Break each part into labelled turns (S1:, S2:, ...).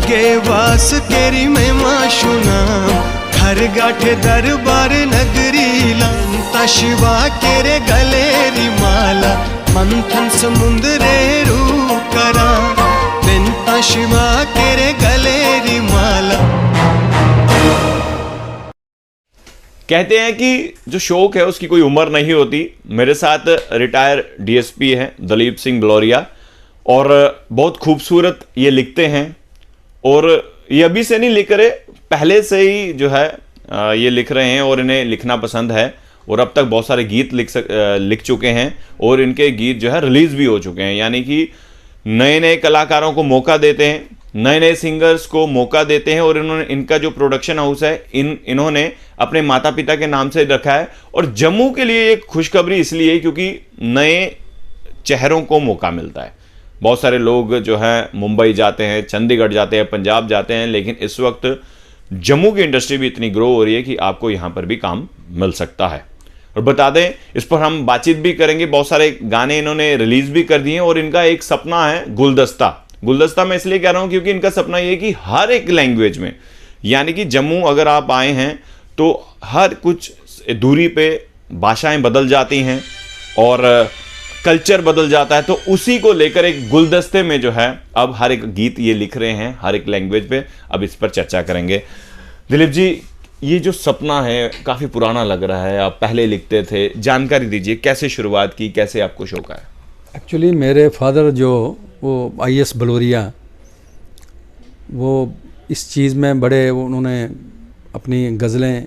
S1: लागे वास केरी महिमा सुनाम, घर गाठे दरबार नगरी लांता शिवा केरे गलेरी माला, मंथन समुद्रे रू करा बिनता शिवा केरे गलेरी माला।
S2: कहते हैं कि जो शौक है उसकी कोई उम्र नहीं होती। मेरे साथ रिटायर डीएसपी हैं दलीप सिंह बलोरिया, और बहुत खूबसूरत ये लिखते हैं, और ये अभी से नहीं लिख रहे, पहले से ही जो है ये लिख रहे हैं और इन्हें लिखना पसंद है, और अब तक बहुत सारे गीत लिख चुके हैं, और इनके गीत जो है रिलीज भी हो चुके हैं। यानी कि नए नए कलाकारों को मौका देते हैं, नए नए सिंगर्स को मौका देते हैं, और इनका जो प्रोडक्शन हाउस है इन्होंने अपने माता पिता के नाम से रखा है। और जम्मू के लिए एक खुशखबरी इसलिए क्योंकि नए चेहरों को मौका मिलता है। बहुत सारे लोग जो हैं मुंबई जाते हैं, चंडीगढ़ जाते हैं, पंजाब जाते हैं, लेकिन इस वक्त जम्मू की इंडस्ट्री भी इतनी ग्रो हो रही है कि आपको यहाँ पर भी काम मिल सकता है। और बता दें, इस पर हम बातचीत भी करेंगे। बहुत सारे गाने इन्होंने रिलीज भी कर दिए, और इनका एक सपना है गुलदस्ता। गुलदस्ता मैं इसलिए कह रहा हूं क्योंकि इनका सपना यह है कि हर एक लैंग्वेज में, यानी कि जम्मू अगर आप आए हैं तो हर कुछ दूरी पे भाषाएं बदल जाती हैं और कल्चर बदल जाता है, तो उसी को लेकर एक गुलदस्ते में जो है अब हर एक गीत ये लिख रहे हैं हर एक लैंग्वेज पे। अब इस पर चर्चा करेंगे। दिलीप जी, ये जो सपना है काफ़ी पुराना लग रहा है, आप पहले लिखते थे, जानकारी दीजिए कैसे शुरुआत की, कैसे आपको शौक आया?
S3: एक्चुअली मेरे फादर जो वो IAS बलोरिया, वो इस चीज़ में बड़े, उन्होंने अपनी गज़लें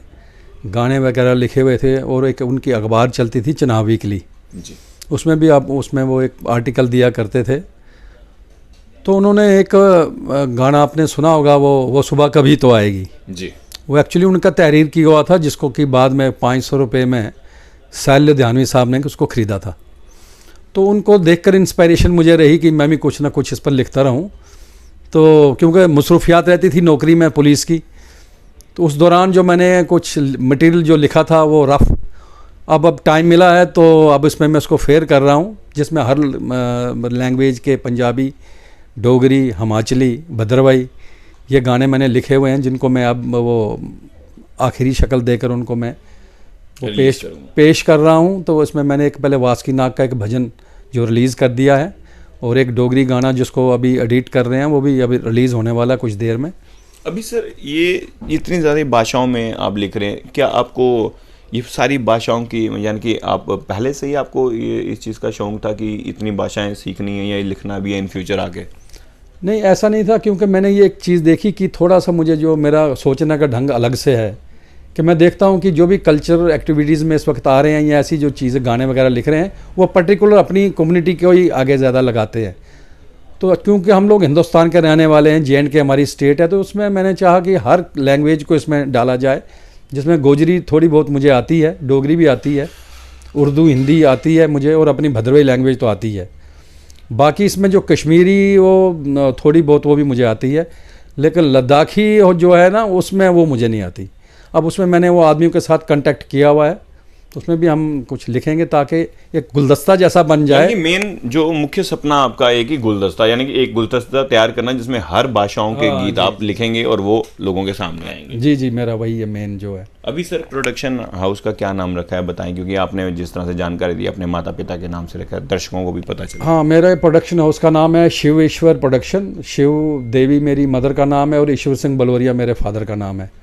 S3: गाने वगैरह लिखे हुए थे, और एक उनकी अखबार चलती थी चनाब वीकली जी, उसमें भी उसमें वो एक आर्टिकल दिया करते थे। तो उन्होंने एक गाना आपने सुना होगा, वो सुबह कभी तो आएगी
S2: जी,
S3: वो एक्चुअली उनका तहरीर किया हुआ था, जिसको कि बाद में 500 रुपये में साहिल लुधियानवी साहब ने उसको ख़रीदा था। तो उनको देखकर इंस्पायरेशन मुझे रही कि मैं भी कुछ ना कुछ इस पर लिखता रहूं। तो क्योंकि मसरूफियात रहती थी नौकरी में पुलिस की, तो उस दौरान जो मैंने कुछ मटेरियल जो लिखा था वो रफ़, अब टाइम मिला है तो अब इसमें मैं उसको फेयर कर रहा हूं, जिसमें हर लैंग्वेज के पंजाबी, डोगरी, हिमाचली, भद्रवाही ये गाने मैंने लिखे हुए हैं, जिनको मैं अब वो आखिरी शक्ल देकर उनको मैं वो पेश कर रहा हूं। तो इसमें मैंने एक पहले वास्की नाग का एक भजन जो रिलीज़ कर दिया है, और एक डोगरी गाना जिसको अभी एडिट कर रहे हैं, वो भी अभी रिलीज़ होने वाला है कुछ देर में।
S2: अभी सर ये इतनी ज़्यादा भाषाओं में आप लिख रहे हैं, क्या आपको ये सारी भाषाओं की, यानी कि आप पहले से ही आपको ये इस चीज़ का शौक था कि इतनी भाषाएं सीखनी है या लिखना भी है इन फ्यूचर आगे?
S3: नहीं, ऐसा नहीं था, क्योंकि मैंने ये एक चीज़ देखी कि थोड़ा सा मुझे जो मेरा सोचने का ढंग अलग से है, कि मैं देखता हूँ कि जो भी कल्चरल एक्टिविटीज़ में इस वक्त आ रहे हैं या ऐसी जो चीज़ें गाने वगैरह लिख रहे हैं, वो पर्टिकुलर अपनी कम्युनिटी को ही आगे ज़्यादा लगाते हैं। तो क्योंकि हम लोग हिंदुस्तान के रहने वाले हैं, JNK हमारी स्टेट है, तो उसमें मैंने चाहा कि हर लैंग्वेज को इसमें डाला जाए, जिसमें गोजरी थोड़ी बहुत मुझे आती है, डोगरी भी आती है, उर्दू हिंदी आती है मुझे, और अपनी भद्रवाही लैंग्वेज तो आती है। बाकी इसमें जो कश्मीरी वो थोड़ी बहुत वो भी मुझे आती है, लेकिन लद्दाखी जो है ना उसमें वो मुझे नहीं आती। अब उसमें मैंने वो आदमियों के साथ कांटेक्ट किया हुआ है, तो उसमें भी हम कुछ लिखेंगे ताकि एक गुलदस्ता जैसा बन जाए।
S2: मेन जो मुख्य सपना आपका है कि गुलदस्ता, यानी कि एक गुलदस्ता तैयार करना जिसमें हर भाषाओं के गीत आप लिखेंगे और वो लोगों के सामने आएंगे।
S3: जी जी, मेरा वही है मेन जो है।
S2: अभी सर प्रोडक्शन हाउस का क्या नाम रखा है बताएं, क्योंकि आपने जिस तरह से जानकारी दी अपने माता पिता के नाम से रखा है, दर्शकों को भी पता चले।
S3: हाँ, मेरा प्रोडक्शन हाउस का नाम है शिव ईश्वर प्रोडक्शन। शिव देवी मेरी मदर का नाम है और ईश्वर सिंह बलोरिया मेरे फादर का नाम है।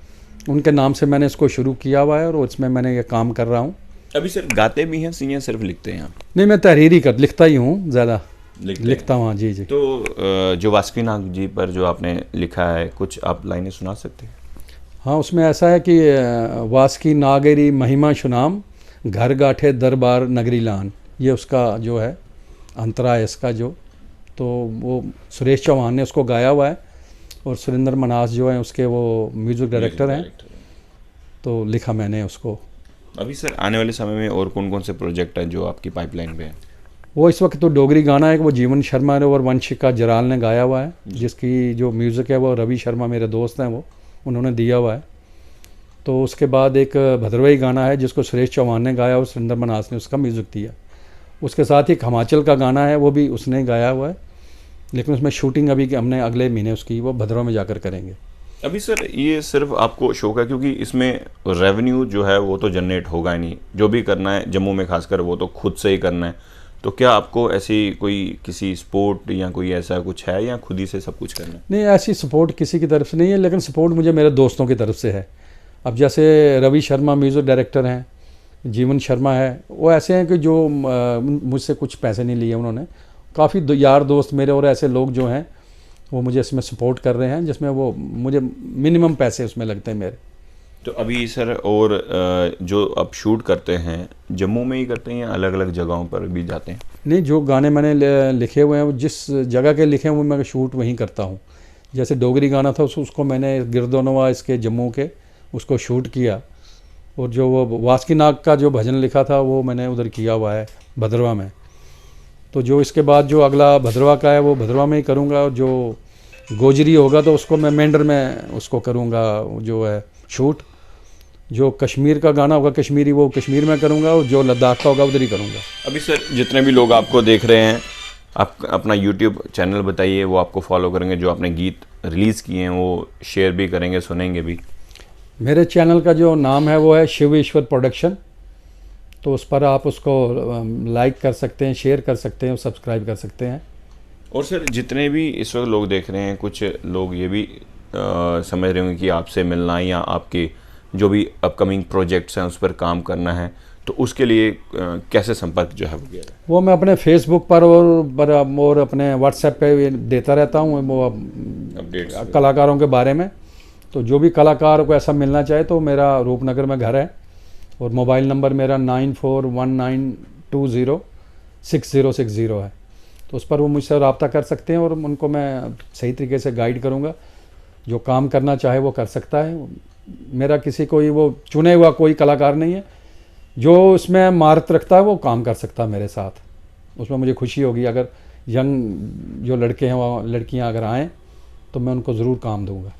S3: उनके नाम से मैंने इसको शुरू किया हुआ है और उसमें मैंने ये काम कर रहा हूँ।
S2: अभी सर गाते भी हैं या सिर्फ लिखते हैं आप?
S3: नहीं, मैं तहरीरी लिखता ही हूँ, ज़्यादा लिखता हूँ। जी जी।
S2: तो जो वास्की नाग जी पर जो आपने लिखा है, कुछ आप लाइनें सुना सकते हैं?
S3: हाँ, उसमें ऐसा है कि वास्की नागरी महिमा सुनाम, घर गाठे दरबार नगरी लान, ये उसका जो है अंतरा है इसका जो, तो वो सुरेश चौहान ने उसको गाया हुआ है और सुरेंद्र मनास जो है उसके वो म्यूज़िक डायरेक्टर हैं, तो लिखा मैंने उसको।
S2: अभी सर आने वाले समय में और कौन कौन से प्रोजेक्ट हैं जो आपकी पाइपलाइन पे हैं?
S3: वो इस वक्त तो डोगरी गाना है, वो जीवन शर्मा और वंशिका जराल ने गाया हुआ है, जिसकी जो म्यूज़िक है वो रवि शर्मा मेरे दोस्त हैं, वो उन्होंने दिया हुआ है। तो उसके बाद एक भद्रवाही गाना है जिसको सुरेश चौहान ने गाया और सुरेंद्र मनास ने उसका म्यूज़िक दिया। उसके साथ ही हिमाचल का गाना है, वो भी उसने गाया हुआ है। लेकिन उसमें शूटिंग अभी हमने अगले महीने उसकी वो भद्रवा में जाकर करेंगे।
S2: अभी सर ये सिर्फ आपको शौक है, क्योंकि इसमें रेवेन्यू जो है वो तो जनरेट होगा ही नहीं, जो भी करना है जम्मू में खासकर वो तो खुद से ही करना है। तो क्या आपको ऐसी कोई किसी स्पोर्ट या कोई ऐसा कुछ है, या खुद ही से सब कुछ करना है?
S3: नहीं, ऐसी सपोर्ट किसी की तरफ से नहीं है, लेकिन सपोर्ट मुझे मेरे दोस्तों की तरफ से है। अब जैसे रवि शर्मा म्यूज़िक डायरेक्टर हैं, जीवन शर्मा है, वो ऐसे हैं कि जो मुझसे कुछ पैसे नहीं लिए उन्होंने। काफ़ी यार दोस्त मेरे और ऐसे लोग जो हैं वो मुझे इसमें सपोर्ट कर रहे हैं, जिसमें वो मुझे मिनिमम पैसे उसमें लगते हैं मेरे।
S2: तो अभी सर और जो अब शूट करते हैं जम्मू में ही करते हैं या अलग अलग जगहों पर भी जाते हैं?
S3: नहीं, जो गाने मैंने लिखे हुए हैं वो जिस जगह के लिखे हैं वो मैं शूट वहीं करता हूँ। जैसे डोगरी गाना था उसको मैंने गिरदोनवा इसके जम्मू के उसको शूट किया, और जो वो वास्की नाग का जो भजन लिखा था वो मैंने उधर किया हुआ है भद्रवा में। तो जो इसके बाद जो अगला भद्रवा का है वो भद्रवा में ही करूँगा, और जो गोजरी होगा तो उसको मैं मेंढर में उसको करूँगा जो है शूट। जो कश्मीर का गाना होगा कश्मीरी वो कश्मीर में करूँगा, और जो लद्दाख का होगा उधर ही करूँगा।
S2: अभी सर जितने भी लोग आपको देख रहे हैं, आप अपना यूट्यूब चैनल बताइए, वो आपको फॉलो करेंगे, जो आपने गीत रिलीज़ किए हैं वो शेयर भी करेंगे, सुनेंगे भी।
S3: मेरे चैनल का जो नाम है वो है शिव ईश्वर प्रोडक्शन, तो उस पर आप उसको लाइक कर सकते हैं, शेयर कर सकते हैं और सब्सक्राइब कर सकते हैं।
S2: और सर जितने भी इस वक्त लोग देख रहे हैं, कुछ लोग ये भी समझ रहे होंगे कि आपसे मिलना या आपके जो भी अपकमिंग प्रोजेक्ट्स हैं उस पर काम करना है, तो उसके लिए कैसे संपर्क जो है वो किया जाए?
S3: वो मैं अपने फेसबुक पर और अपने व्हाट्सएप पे देता रहता हूँ वो
S2: अपडेट्स
S3: कलाकारों के बारे में। तो जो भी कलाकार को ऐसा मिलना चाहे तो मेरा रूपनगर में घर है, और मोबाइल नंबर मेरा 9419206060 है। तो उस पर वो मुझसे रब्ता कर सकते हैं और उनको मैं सही तरीके से गाइड करूँगा। जो काम करना चाहे वो कर सकता है। मेरा किसी कोई वो चुने हुआ कोई कलाकार नहीं है, जो उसमें महारत रखता है वो काम कर सकता है मेरे साथ। उसमें मुझे खुशी होगी अगर यंग जो लड़के हैं वो लड़कियां अगर आएँ तो मैं उनको ज़रूर काम दूंगा।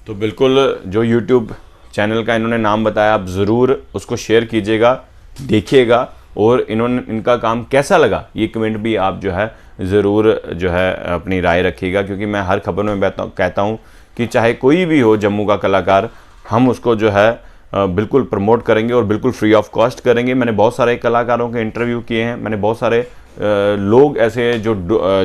S2: तो बिल्कुल जो यूट्यूब चैनल का इन्होंने नाम बताया, आप ज़रूर उसको शेयर कीजिएगा, देखिएगा, और इनका काम कैसा लगा ये कमेंट भी आप जो है ज़रूर जो है अपनी राय रखिएगा। क्योंकि मैं हर खबर में कहता हूँ कि चाहे कोई भी हो जम्मू का कलाकार, हम उसको जो है बिल्कुल प्रमोट करेंगे और बिल्कुल फ्री ऑफ कॉस्ट करेंगे। मैंने बहुत सारे कलाकारों के इंटरव्यू किए हैं, मैंने बहुत सारे लोग ऐसे जो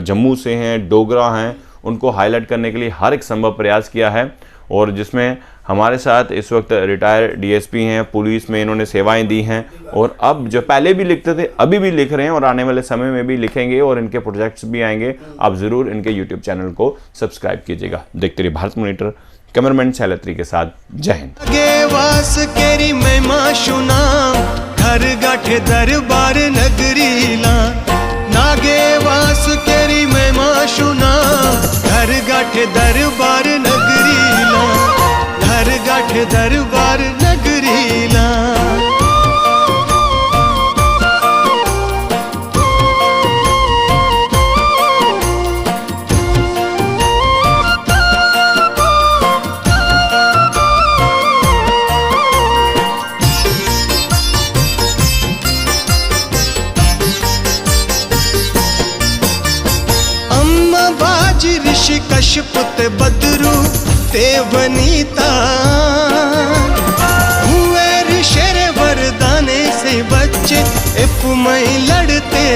S2: जम्मू से हैं, डोगरा हैं, उनको हाईलाइट करने के लिए हर एक संभव प्रयास किया है। और जिसमें हमारे साथ इस वक्त रिटायर डीएसपी हैं, पुलिस में इन्होंने सेवाएं दी हैं, और अब जो पहले भी लिखते थे अभी भी लिख रहे हैं और आने वाले समय में भी लिखेंगे, और इनके प्रोजेक्ट्स भी आएंगे। आप ज़रूर इनके यूट्यूब चैनल को सब्सक्राइब कीजिएगा। देखते रहिए भारत मॉनिटर, कैमरामैन शैलत्री के साथ। जय हिंद।
S1: आगे वास केरी महिमा सुना, घर गाठे दरबार नगरीला। नागे वास केरी महिमा सुना, घर गाठे दरबार नगरीला, घर गाठे दरबार नगरीला। ऋषि कश्यप ते बदरू ते वनीता हुए ऋषि वरदाने से बच्चे इपुमय लड़ते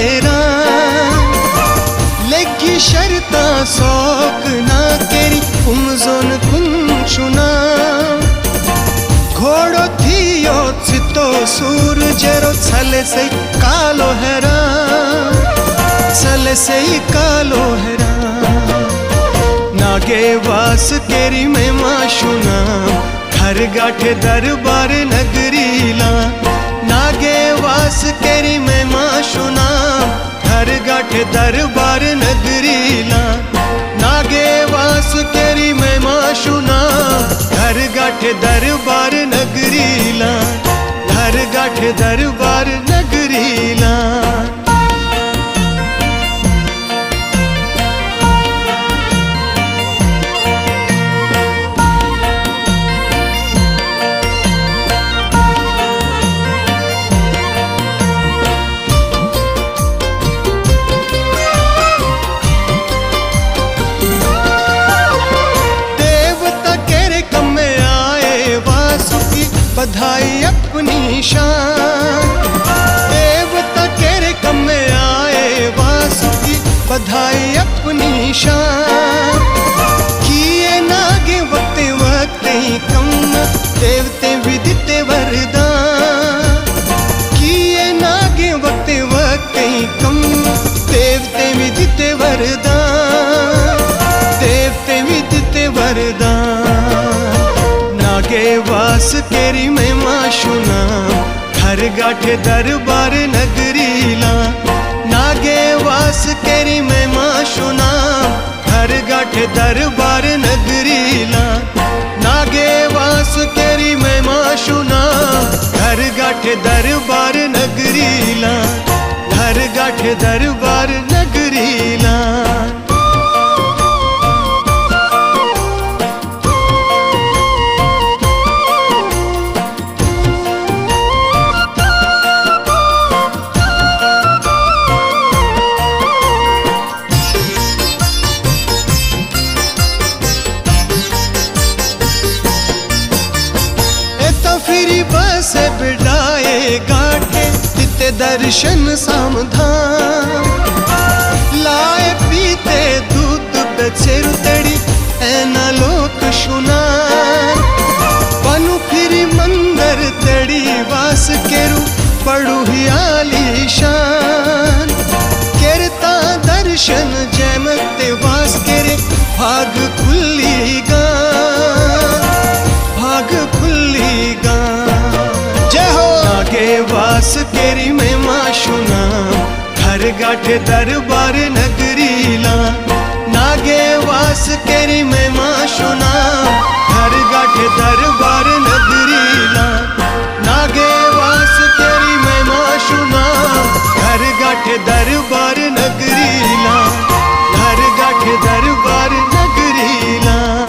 S1: लगी शर्ता शौक ना केरी कुमजोन कुंशुना। घोड़ो थियो चितो सूरजेरो छले से कालो हेरा, छले से कालो हेरा। नागे वास केरी महिमा सुना, घर गाठे दरबार नगरीला। नागे वास केरी महिमा सुना, घर गाठे दरबार नगरीला। नागे वास केरी महिमा सुना, घर गाठे दरबार नगरीला, घर गाठे दरबार नगरीला। वरदान नागे वास केरी महिमा सुनाम घर गाठे दरबार नगरीला नागे वास केरी महिमा सुनाम घर गाठे दरबार नगरीला नागे वास केरी महिमा सुनाम घर गाठे दरबार नगरीला घर गाठे दरबार नगरीला बसे बिडाए गाठे तिते दर्शन सामधान लाए पीते दूध बेचेरु तेड़ी ऐना लोक सुनान पनु फिरी मंदर तेड़ी वास केरु पड़ू ही आलीशान केरता दर्शन जैमते वास केरे भाग खुली गान भाग खुली गान नागे वास केरी महिमा सुनाम घर गाठे दरबार नगरीला नागे वास केरी